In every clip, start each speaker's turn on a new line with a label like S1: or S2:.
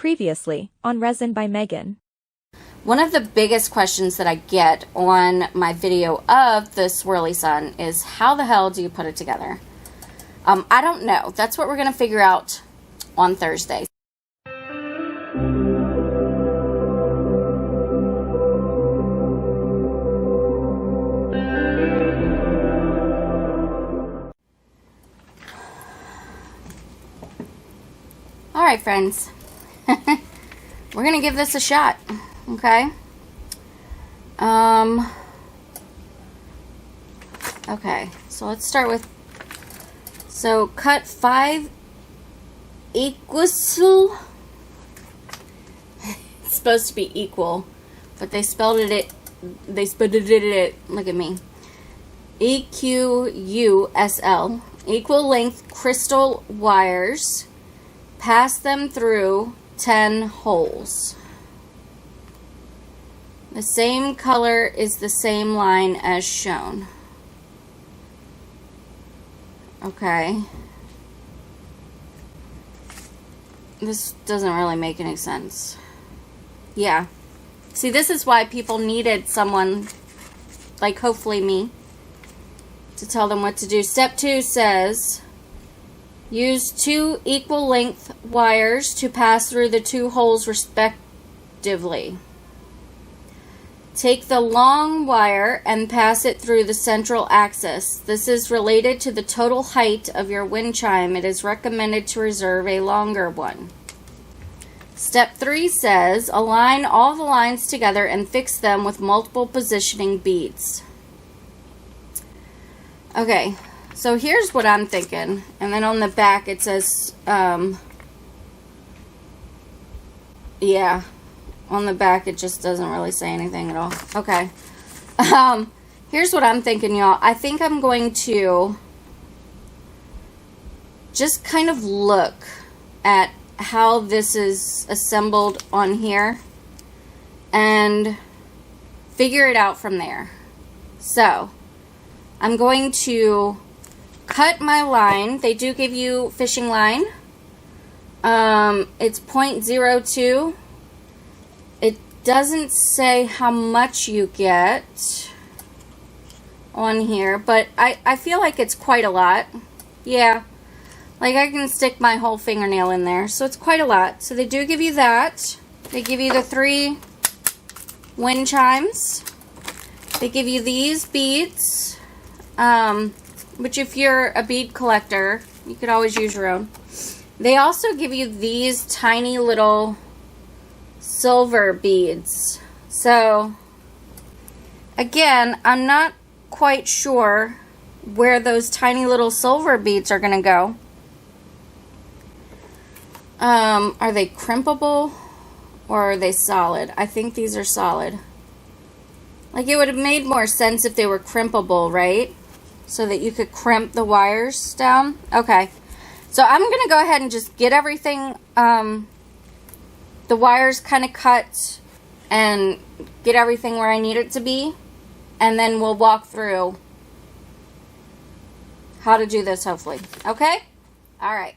S1: Previously, on Resin by Megan.
S2: One of the biggest questions that I get on my video of the swirly sun is, how the hell do you put it together? I don't know. That's what we're going to figure out on Thursday. All right, friends. We're going to give this a shot, okay? Okay, so let's start with, so cut 5 equal, it's supposed to be equal, but they spelled it, look at me, EQUSL, equal length crystal wires, pass them through 10 holes. The same color is the same line as shown. Okay. This doesn't really make any sense. Yeah. See, this is why people needed someone, like hopefully me, to tell them what to do. Step 2 says, use 2 equal length wires to pass through the 2 holes respectively. Take the long wire and pass it through the central axis. This is related to the total height of your wind chime. It is recommended to reserve a longer one. Step 3 says, align all the lines together and fix them with multiple positioning beads. Okay. So here's what I'm thinking, and then on the back it says, yeah, on the back it just doesn't really say anything at all. Okay, here's what I'm thinking, y'all. I think I'm going to just kind of look at how this is assembled on here and figure it out from there. So I'm going to cut my line. They do give you fishing line. It's 0.02. It doesn't say how much you get on here, but I feel like it's quite a lot. Yeah, like I can stick my whole fingernail in there, so it's quite a lot. So they do give you that. They give you the 3 wind chimes. They give you these beads, which if you're a bead collector, you could always use your own. They also give you these tiny little silver beads. So, again, I'm not quite sure where those tiny little silver beads are going to go. Are they crimpable or are they solid? I think these are solid. Like, it would have made more sense if they were crimpable, right? So that you could crimp the wires down. Okay, so I'm going to go ahead and just get everything, the wires kind of cut and get everything where I need it to be. And then we'll walk through how to do this, hopefully. Okay? All right.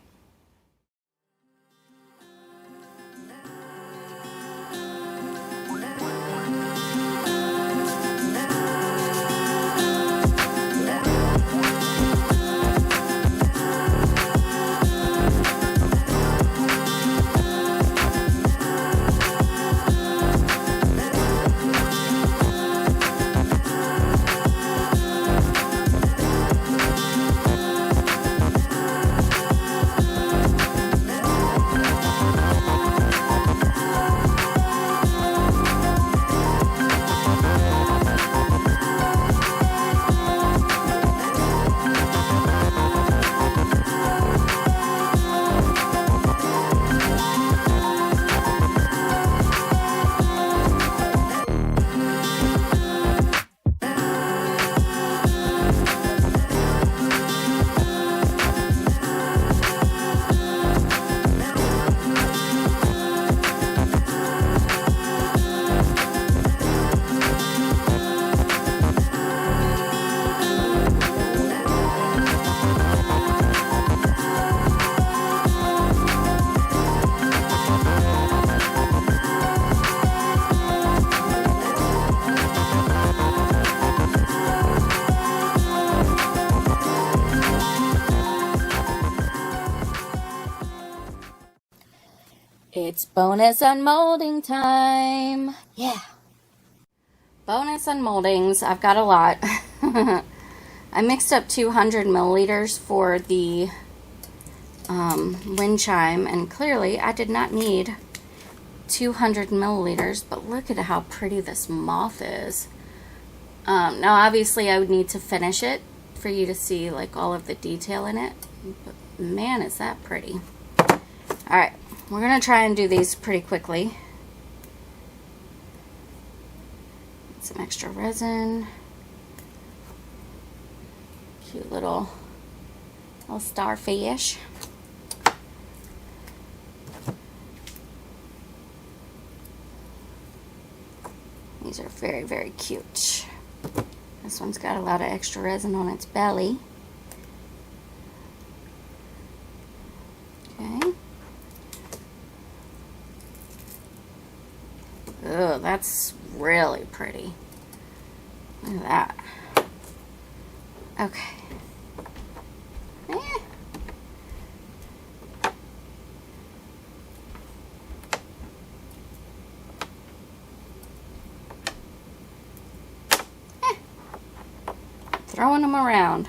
S2: It's bonus unmolding time. Yeah. Bonus unmoldings. I've got a lot. I mixed up 200 milliliters for the wind chime, and clearly I did not need 200 milliliters, but look at how pretty this moth is. Now obviously I would need to finish it for you to see like all of the detail in it, but man, is that pretty. Alright, we're gonna try and do these pretty quickly. Some extra resin. Cute little starfish. These are very, very cute. This one's got a lot of extra resin on its belly. Okay. Oh, that's really pretty. Look at that. Okay. Throwing them around.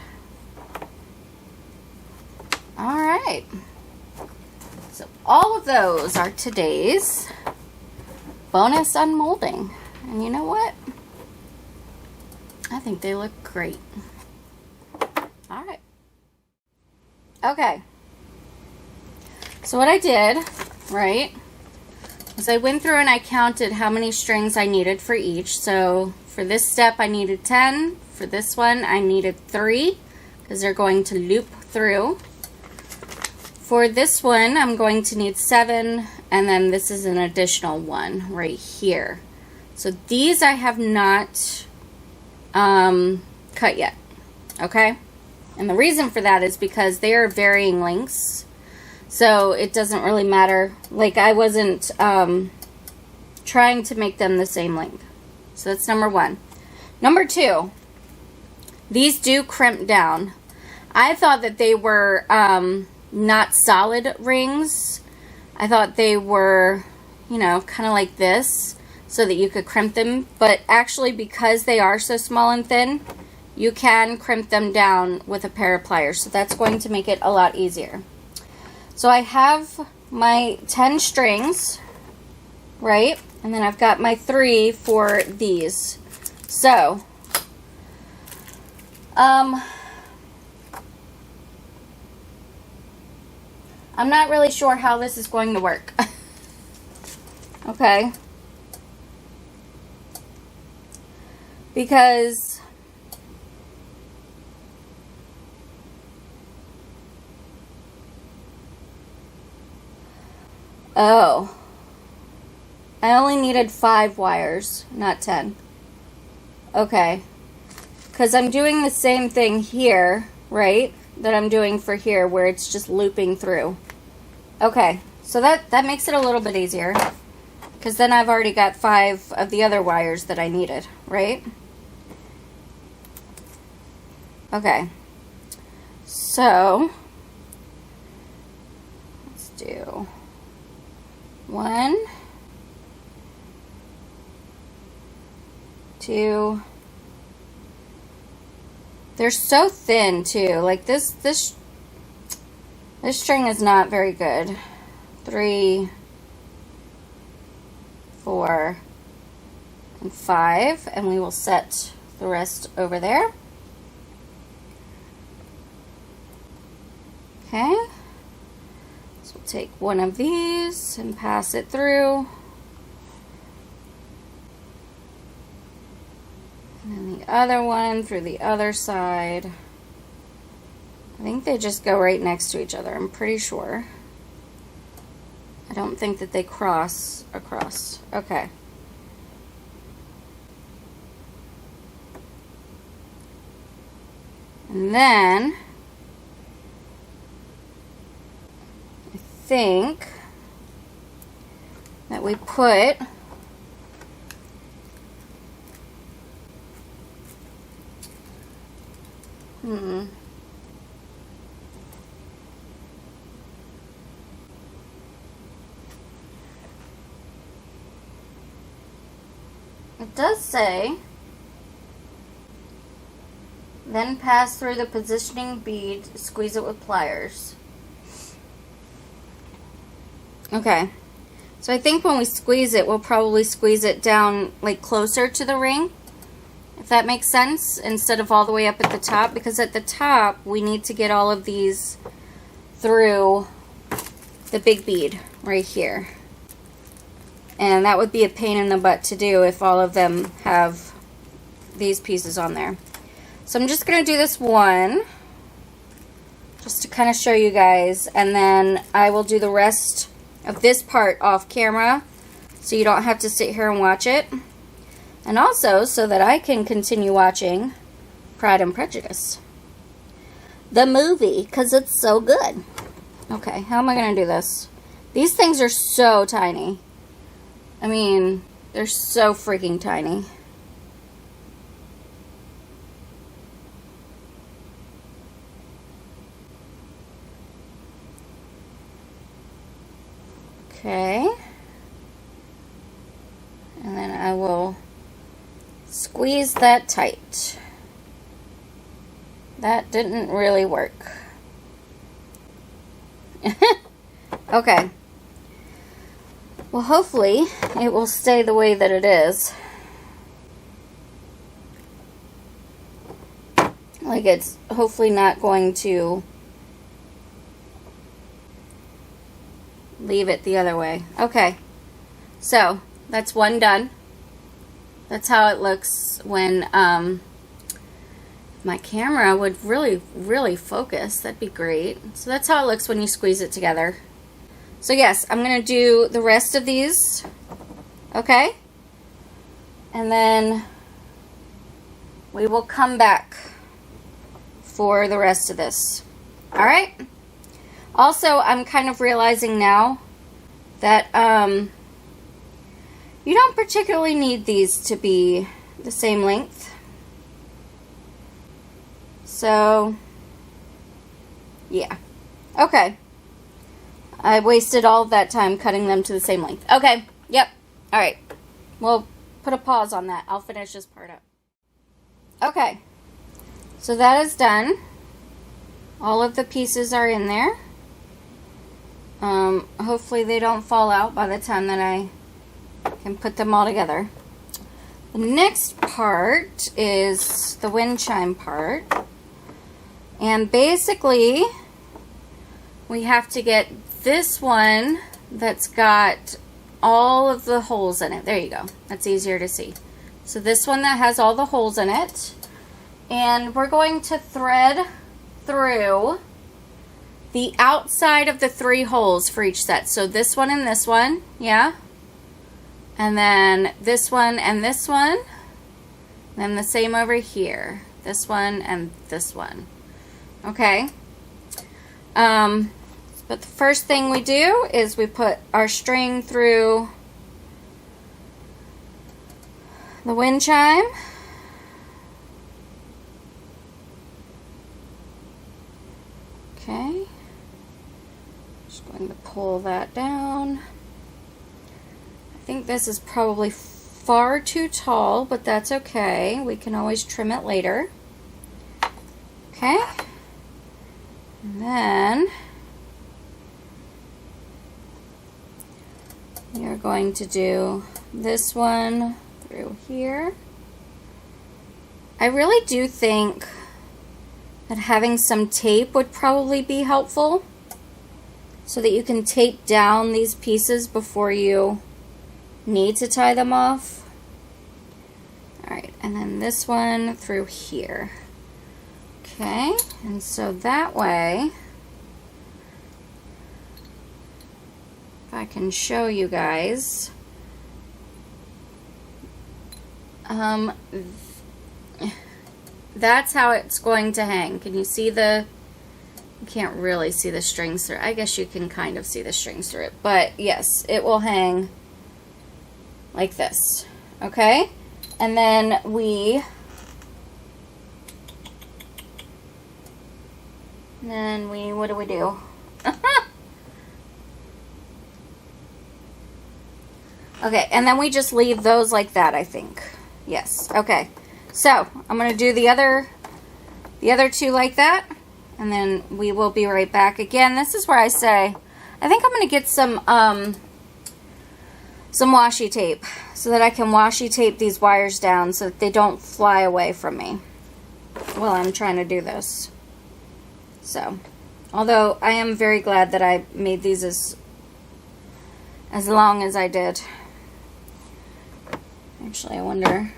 S2: All right. So all of those are today's bonus unmolding. And you know what? I think they look great. All right. Okay. So what I did, right, is I went through and I counted how many strings I needed for each. So for this step, I needed 10. For this one, I needed 3 because they're going to loop through. For this one, I'm going to need 7, and then this is an additional 1 right here. So these I have not cut yet, okay? And the reason for that is because they are varying lengths, so it doesn't really matter. Like, I wasn't trying to make them the same length. So that's number 1. Number 2, these do crimp down. I thought that they were not solid rings. I thought they were, you know, kind of like this, so that you could crimp them. But actually, because they are so small and thin, you can crimp them down with a pair of pliers. So that's going to make it a lot easier. So I have my 10 strings, right? And then I've got my 3 for these. So, I'm not really sure how this is going to work. Okay. Because oh, I only needed 5 wires, not 10. Okay. Because I'm doing the same thing here, right, that I'm doing for here, where it's just looping through. Okay, so that makes it a little bit easier, because then I've already got 5 of the other wires that I needed, right? Okay, so let's do 1, 2. They're so thin too. Like this string is not very good. 3, 4, and 5, and we will set the rest over there. Okay. So we'll take one of these and pass it through. And then the other one through the other side. I think they just go right next to each other, I'm pretty sure. I don't think that they cross across. Okay. And then I think that we put it does say, then pass through the positioning bead, squeeze it with pliers. Okay, so I think when we squeeze it, we'll probably squeeze it down like closer to the ring, if that makes sense, instead of all the way up at the top, because at the top we need to get all of these through the big bead right here. And that would be a pain in the butt to do if all of them have these pieces on there. So I'm just going to do this one, just to kind of show you guys, and then I will do the rest of this part off camera, so you don't have to sit here and watch it. And also, so that I can continue watching Pride and Prejudice, the movie, because it's so good. Okay, how am I going to do this? These things are so tiny. I mean, they're so freaking tiny. Okay. And then I will squeeze that tight. That didn't really work. Okay. Well, hopefully it will stay the way that it is. Like, it's hopefully not going to leave it the other way. Okay. So, that's one done. That's how it looks when my camera would really focus. That'd be great. So that's how it looks when you squeeze it together. So yes, I'm going to do the rest of these, okay? And then we will come back for the rest of this. All right? Also, I'm kind of realizing now that you don't particularly need these to be the same length. So, yeah. Okay. I wasted all of that time cutting them to the same length. Okay, yep. All right. We'll put a pause on that. I'll finish this part up. Okay. So that is done. All of the pieces are in there. Hopefully they don't fall out by the time that I can put them all together. The next part is the wind chime part. And basically, we have to get this one that's got all of the holes in it. There you go. That's easier to see. So this one that has all the holes in it. And we're going to thread through the outside of the 3 holes for each set. So this one and this one, yeah? And then this one and this one. And then the same over here. This one and this one. Okay? But the first thing we do is we put our string through the wind chime. Okay. Just going to pull that down. I think this is probably far too tall, but that's okay. We can always trim it later. Okay. And then you're going to do this one through here. I really do think that having some tape would probably be helpful so that you can tape down these pieces before you need to tie them off. Alright, and then this one through here. Okay, and so that way, if I can show you guys, that's how it's going to hang. Can you see the, you can't really see the strings through. I guess you can kind of see the strings through it, but yes, it will hang like this, okay? And then what do we do? Okay, and then we just leave those like that, I think. Yes, okay. So, I'm going to do the other two like that, and then we will be right back. Again, this is where I say, I think I'm going to get some washi tape so that I can washi tape these wires down so that they don't fly away from me while I'm trying to do this. So, although I am very glad that I made these as long as I did. Actually, I wonder,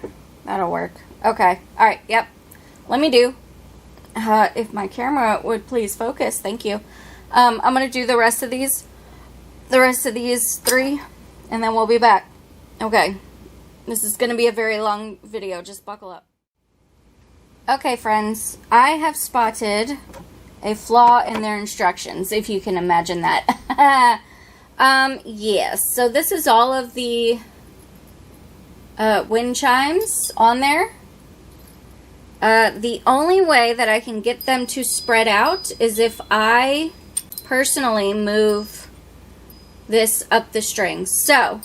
S2: that'll work. Okay, all right, yep. Let me do, if my camera would please focus, thank you. I'm gonna do the rest of these 3, and then we'll be back. Okay, this is gonna be a very long video, just buckle up. Okay, friends, I have spotted a flaw in their instructions, if you can imagine that. Yes, so this is all of the wind chimes on there. The only way that I can get them to spread out is if I personally move this up the strings. So,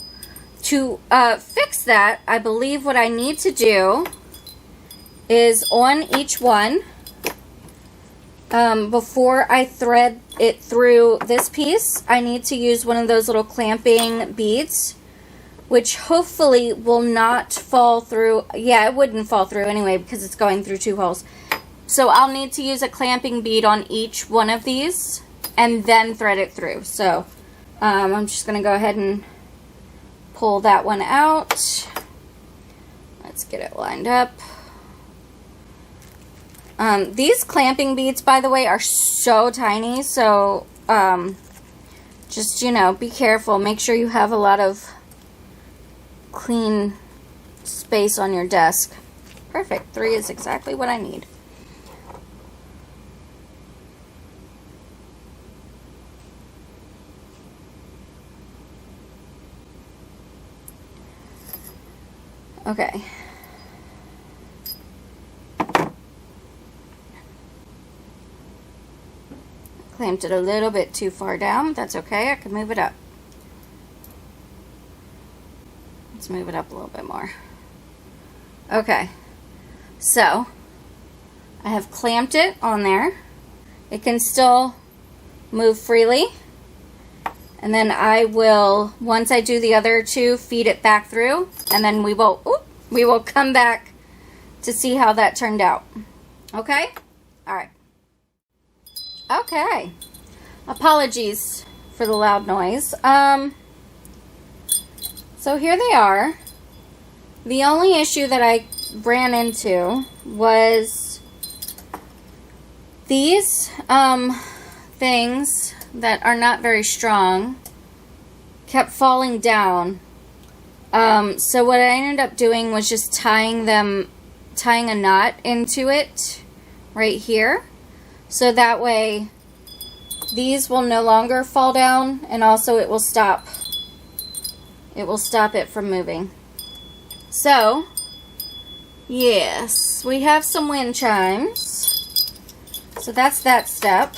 S2: to fix that, I believe what I need to do is on each one, before I thread it through this piece, I need to use one of those little clamping beads, which hopefully will not fall through. Yeah, it wouldn't fall through anyway because it's going through 2 holes. So I'll need to use a clamping bead on each one of these and then thread it through. So I'm just going to go ahead and pull that one out. Let's get it lined up. These clamping beads, by the way, are so tiny. So just, you know, be careful. Make sure you have a lot of clean space on your desk. Perfect. 3 is exactly what I need. Okay. Clamped it a little bit too far down. That's okay. I can move it up. Let's move it up a little bit more. Okay, so I have clamped it on there. It can still move freely. And then I will, once I do the other 2, feed it back through, and then we will come back to see how that turned out. Okay? All right. Okay. Apologies for the loud noise. So here they are. The only issue that I ran into was these things that are not very strong kept falling down. So what I ended up doing was just tying a knot into it right here. So that way these will no longer fall down, and also it will stop it from moving. So, yes, we have some wind chimes. So that's that step.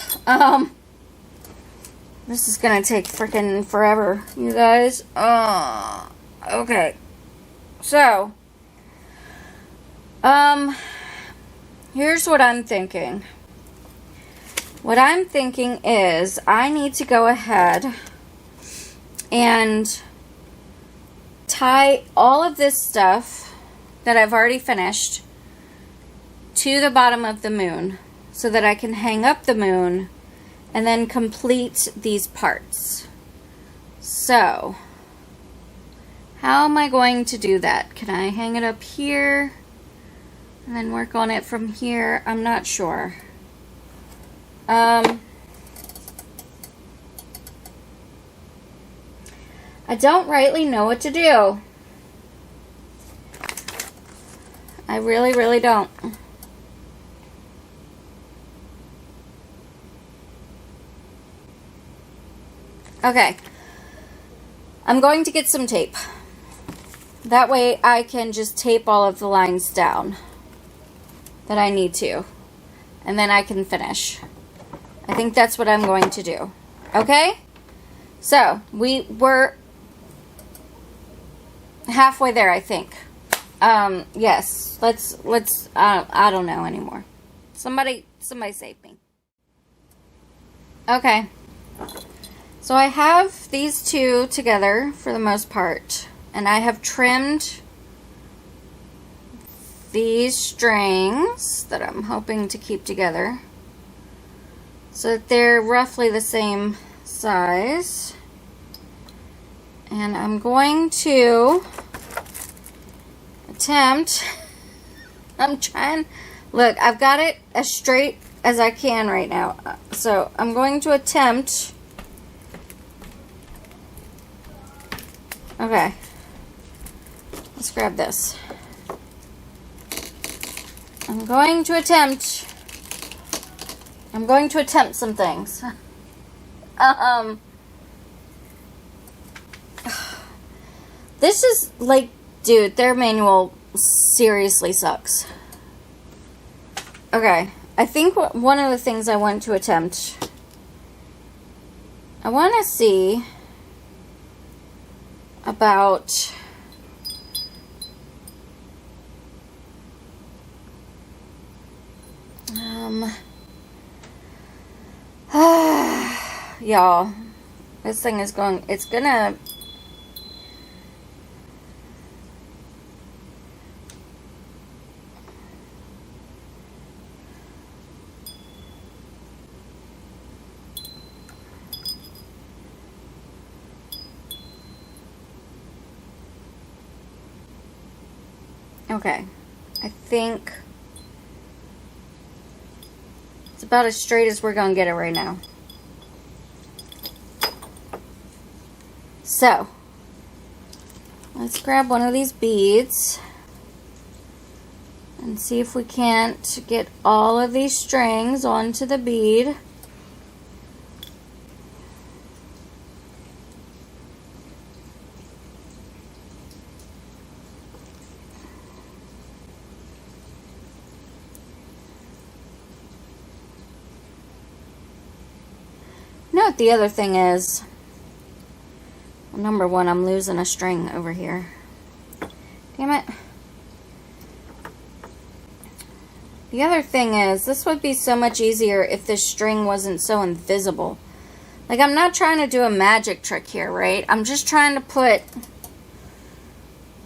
S2: This is gonna take freaking forever, you guys. Okay. So, here's what I'm thinking. What I'm thinking is I need to go ahead and tie all of this stuff that I've already finished to the bottom of the moon so that I can hang up the moon and then complete these parts. So, how am I going to do that? Can I hang it up here and then work on it from here? I'm not sure. I don't rightly know what to do. I really, really don't. Okay. I'm going to get some tape. That way I can just tape all of the lines down that I need to. And then I can finish. I think that's what I'm going to do. Okay? So, we were halfway there, I think. Yes. Let's, I don't know anymore. Somebody save me. Okay. So I have these two together for the most part. And I have trimmed these strings that I'm hoping to keep together so that they're roughly the same size. And I'm going to attempt, I'm trying, look, I've got it as straight as I can right now. So I'm going to attempt, okay, let's grab this. I'm going to attempt some things. This is like, dude, their manual seriously sucks. Okay, I think one of the things I want to attempt, I want to see about y'all, this thing is going, it's gonna, okay, I think it's about as straight as we're gonna get it right now. So, let's grab one of these beads and see if we can't get all of these strings onto the bead. You know what the other thing is? Well, number one, I'm losing a string over here. Damn it. The other thing is, this would be so much easier if this string wasn't so invisible. Like, I'm not trying to do a magic trick here, right? I'm just trying to put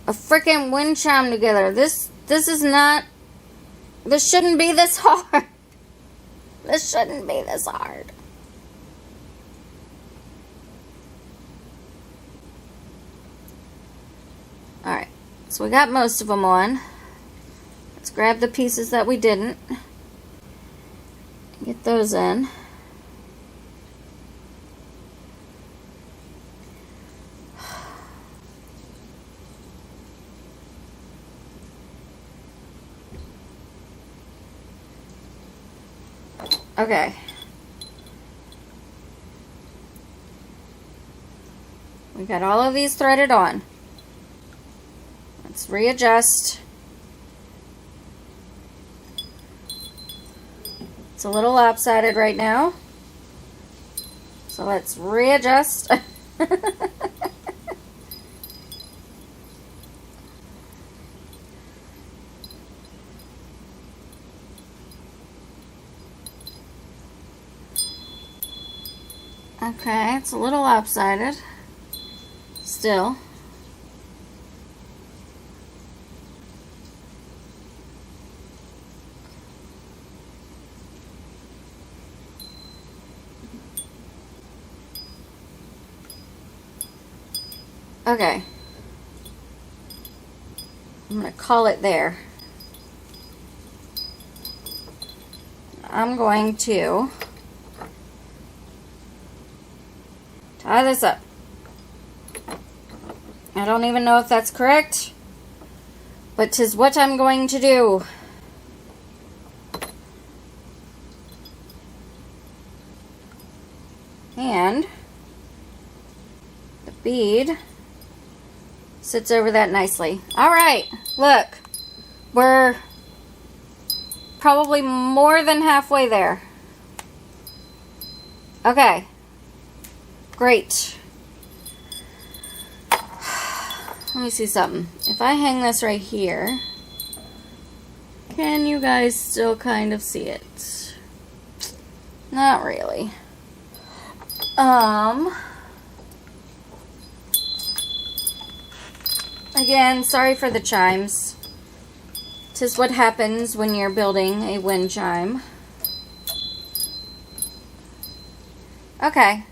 S2: a freaking wind chime together. This is not, this shouldn't be this hard. This shouldn't be this hard. Alright, so we got most of them on. Let's grab the pieces that we didn't. Get those in. Okay. We got all of these threaded on. Let's readjust. It's a little lopsided right now. So let's readjust. Okay, it's a little lopsided. Still. Okay. I'm going to call it there. I'm going to tie this up. I don't even know if that's correct, but 'tis what I'm going to do. And the bead sits over that nicely. All right, look, we're probably more than halfway there. Okay, great. let me see something. If I hang this right here, can you guys still kind of see it? Not really. Again, sorry for the chimes. 'Tis what happens when you're building a wind chime. Okay.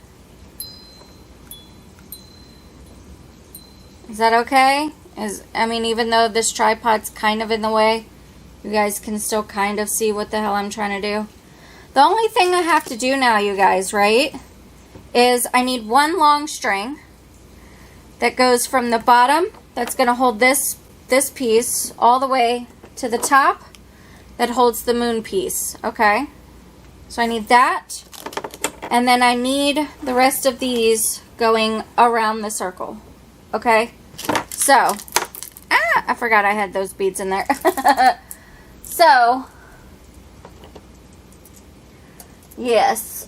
S2: Is that okay? I mean, even though this tripod's kind of in the way, you guys can still kind of see what the hell I'm trying to do. The only thing I have to do now, you guys, right, is I need one long string that goes from the bottom, that's going to hold this piece all the way to the top, that holds the moon piece, okay? So I need that, and then I need the rest of these going around the circle, okay? So, I forgot I had those beads in there. So, yes,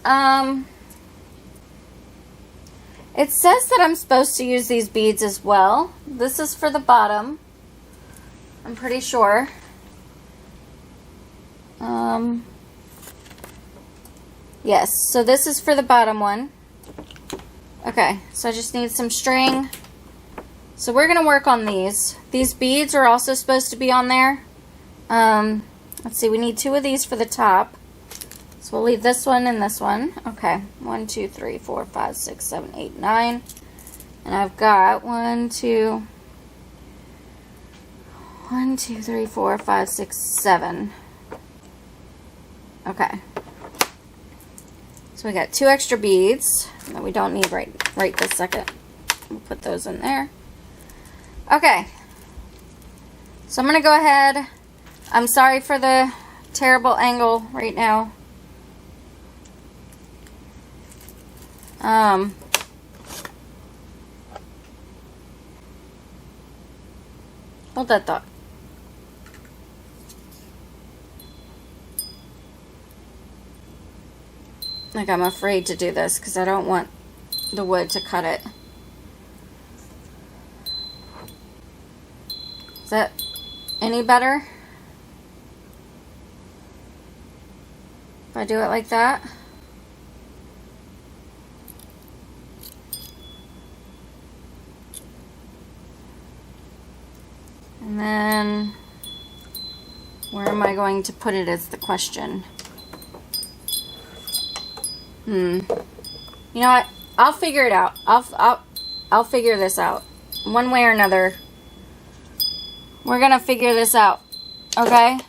S2: it says that I'm supposed to use these beads as well. This is for the bottom, I'm pretty sure. Yes, so this is for the bottom one. Okay, so I just need some string. So we're going to work on these. These beads are also supposed to be on there. Let's see, we need 2 of these for the top. So we'll leave this one and this one. Okay, 1, 2, 3, 4, 5, 6, 7, 8, 9. And I've got 1, 2, 3, 4, 5, 6, 7. Okay. So we got 2 extra beads that we don't need right this second. We'll put those in there. Okay. So I'm going to go ahead. I'm sorry for the terrible angle right now. Hold that thought. Like, I'm afraid to do this because I don't want the wood to cut it. Is that any better? If I do it like that? And then, where am I going to put it is the question. You know what? I'll figure it out. I'll figure this out. One way or another. We're gonna figure this out. Okay?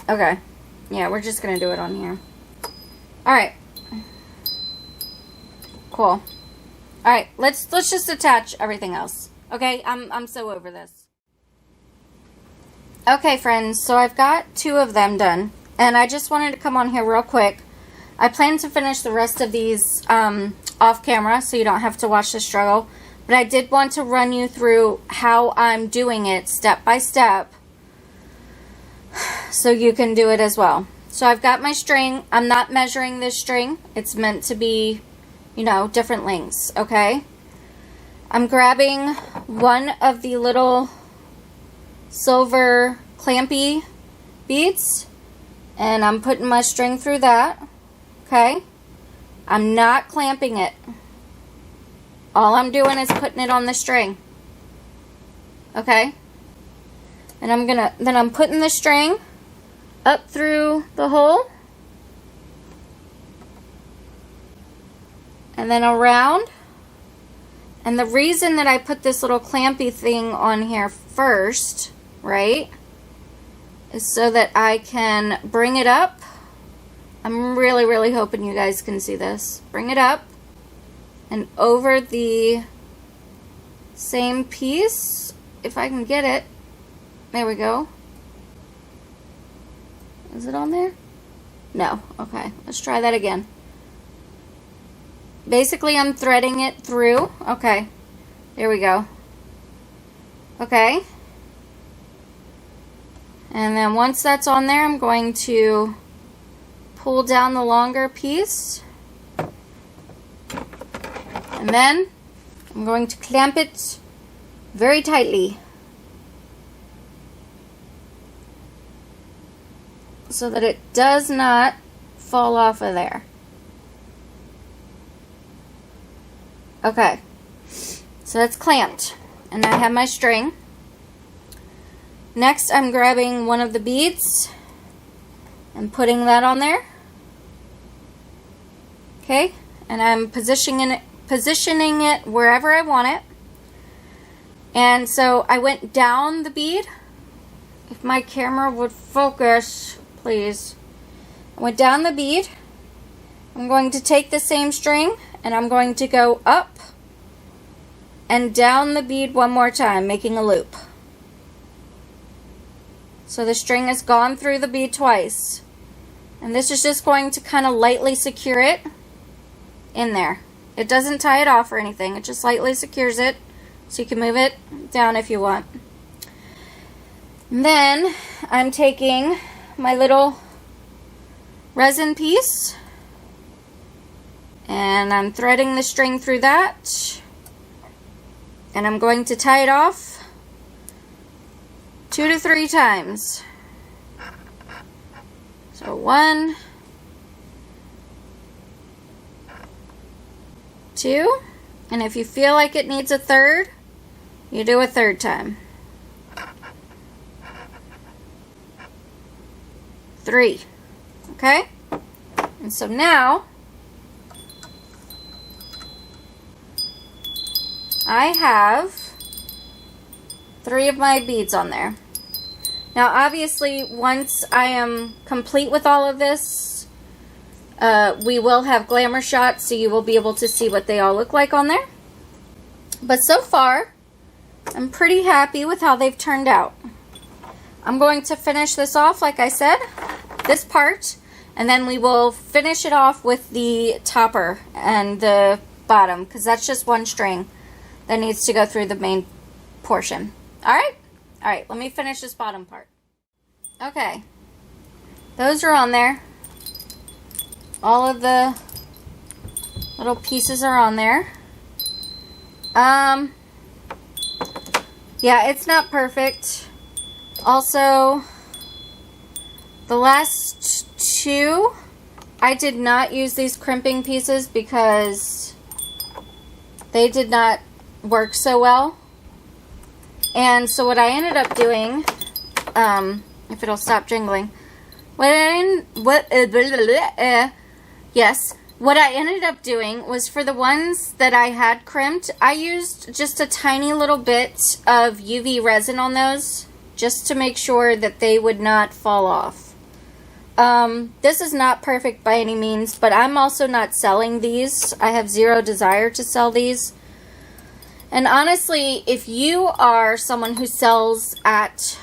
S2: Okay. Yeah, we're just gonna do it on here. Alright. Cool. Alright, let's just attach everything else. Okay? I'm so over this. Okay, friends, so I've got 2 of them done. And I just wanted to come on here real quick. I plan to finish the rest of these off camera so you don't have to watch the struggle. But I did want to run you through how I'm doing it step by step so you can do it as well. So I've got my string. I'm not measuring this string. It's meant to be, you know, different lengths, okay? I'm grabbing one of the little silver clampy beads and I'm putting my string through that, okay? I'm not clamping it. All I'm doing is putting it on the string, okay? And I'm putting the string up through the hole and then around. And the reason that I put this little clampy thing on here first, right, is so that I can bring it up. I'm really, really hoping you guys can see this. Bring it up and over the same piece, if I can get it. There we go. Is it on there? No. Okay, let's try that again. Basically, I'm threading it through. Okay, there we go. Okay. And then once that's on there, I'm going to pull down the longer piece. And then I'm going to clamp it very tightly so that it does not fall off of there. Okay, so that's clamped, and I have my string. Next, I'm grabbing one of the beads and putting that on there. Okay, and I'm positioning it wherever I want it. And so I went down the bead. If my camera would focus, please. I went down the bead. I'm going to take the same string and I'm going to go up and down the bead one more time, making a loop. So the string has gone through the bead twice. And this is just going to kind of lightly secure it in there. It doesn't tie it off or anything. It just lightly secures it, so you can move it down if you want. And then I'm taking my little resin piece and I'm threading the string through that, and I'm going to tie it off 2 to 3 times. So 1, 2, and if you feel like it needs a third, you do a third time. 3. Okay? And so now I have 3 of my beads on there. Now obviously once I am complete with all of this, we will have glamour shots, so you will be able to see what they all look like on there. But so far, I'm pretty happy with how they've turned out. I'm going to finish this off, like I said, this part, and then we will finish it off with the topper and the bottom, because that's just one string that needs to go through the main portion. Alright? Alright, let me finish this bottom part. Okay. Those are on there. All of the little pieces are on there. Yeah, it's not perfect. Also, the last 2, I did not use these crimping pieces because they did not work so well. And so what I ended up doing, if it'll stop jingling, what I ended up doing was, for the ones that I had crimped, I used just a tiny little bit of UV resin on those, just to make sure that they would not fall off. This is not perfect by any means, but I'm also not selling these. I have zero desire to sell these. And honestly, if you are someone who sells at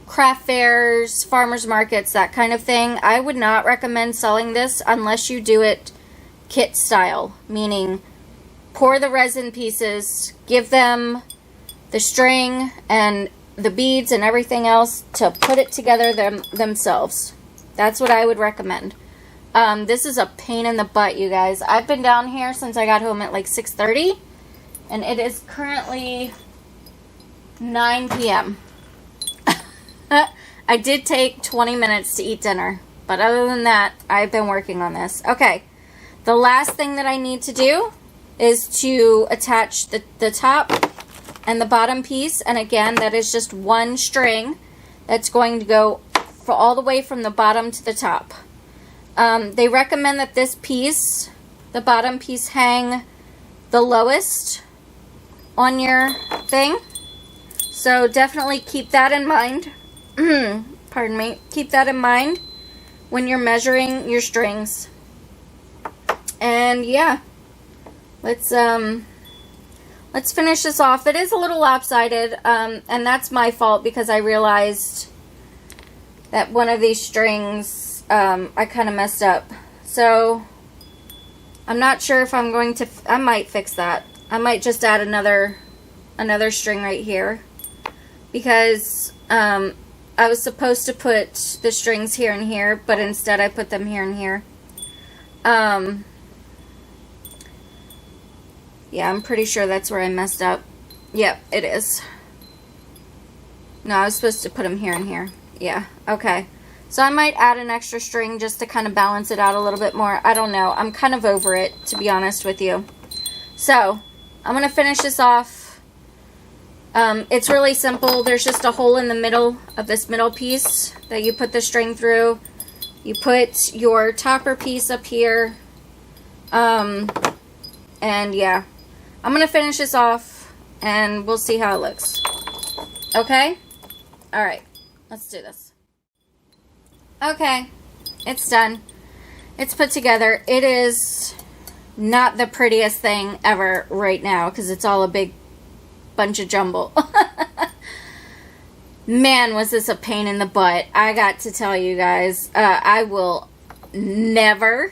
S2: craft fairs, farmers markets, that kind of thing, I would not recommend selling this unless you do it kit style, meaning pour the resin pieces, give them the string and the beads and everything else to put it together themselves. That's what I would recommend. This is a pain in the butt, you guys. I've been down here since I got home at like 6:30, and it is currently 9 p.m. I did take 20 minutes to eat dinner, but other than that, I've been working on this. Okay, the last thing that I need to do is to attach the top and the bottom piece, and again, that is just one string that's going to go for all the way from the bottom to the top. They recommend that this piece, the bottom piece, hang the lowest on your thing, so definitely keep that in mind. Pardon me. Keep that in mind when you're measuring your strings. And yeah, let's finish this off. It is a little lopsided, and that's my fault because I realized that one of these strings I kind of messed up. So I'm not sure if I'm going to. I might fix that. I might just add another string right here, because I was supposed to put the strings here and here, but instead I put them here and here. Yeah, I'm pretty sure that's where I messed up. Yep, it is. No, I was supposed to put them here and here. Yeah, okay. So I might add an extra string just to kind of balance it out a little bit more. I don't know. I'm kind of over it, to be honest with you. So, I'm going to finish this off. It's really simple. There's just a hole in the middle of this middle piece that you put the string through. You put your topper piece up here. And yeah. I'm going to finish this off and we'll see how it looks. Okay? Alright. Let's do this. Okay, it's done. It's put together. It is not the prettiest thing ever right now because it's all a big bunch of jumble. Man, was this a pain in the butt. I got to tell you guys, I will never,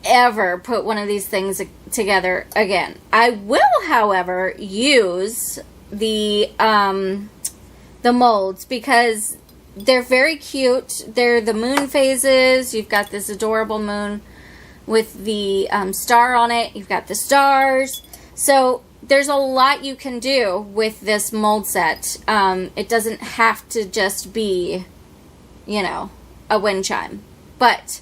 S2: ever put one of these things together again. I will, however, use the molds because they're very cute. They're the moon phases. You've got this adorable moon with the star on it. You've got the stars. So there's a lot you can do with this mold set. It doesn't have to just be, you know, a wind chime. But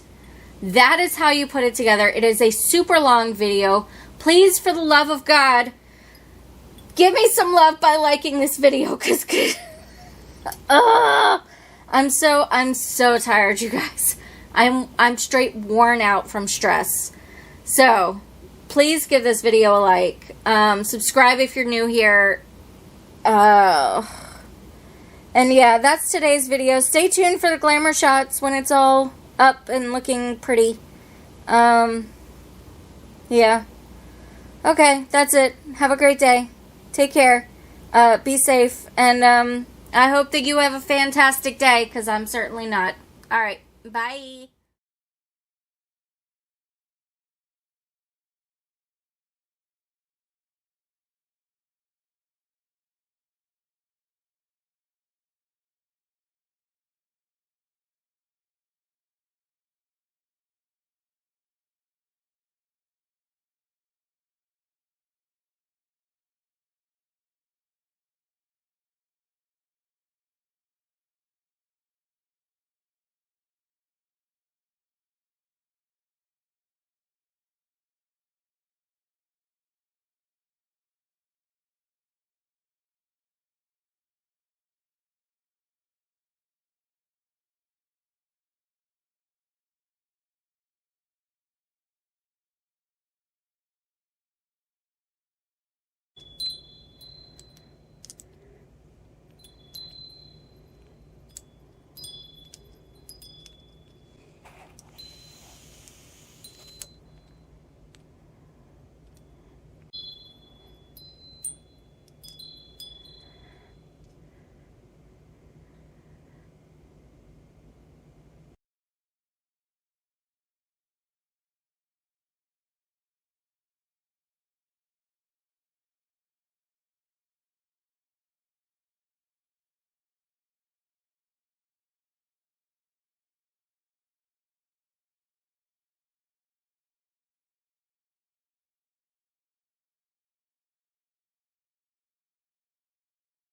S2: that is how you put it together. It is a super long video. Please, for the love of God, give me some love by liking this video because I'm so tired, you guys. I'm straight worn out from stress. So, please give this video a like. Subscribe if you're new here. And yeah, that's today's video. Stay tuned for the glamour shots when it's all up and looking pretty. Yeah. Okay, that's it. Have a great day. Take care. Be safe. And, I hope that you have a fantastic day, because I'm certainly not. Alright, bye.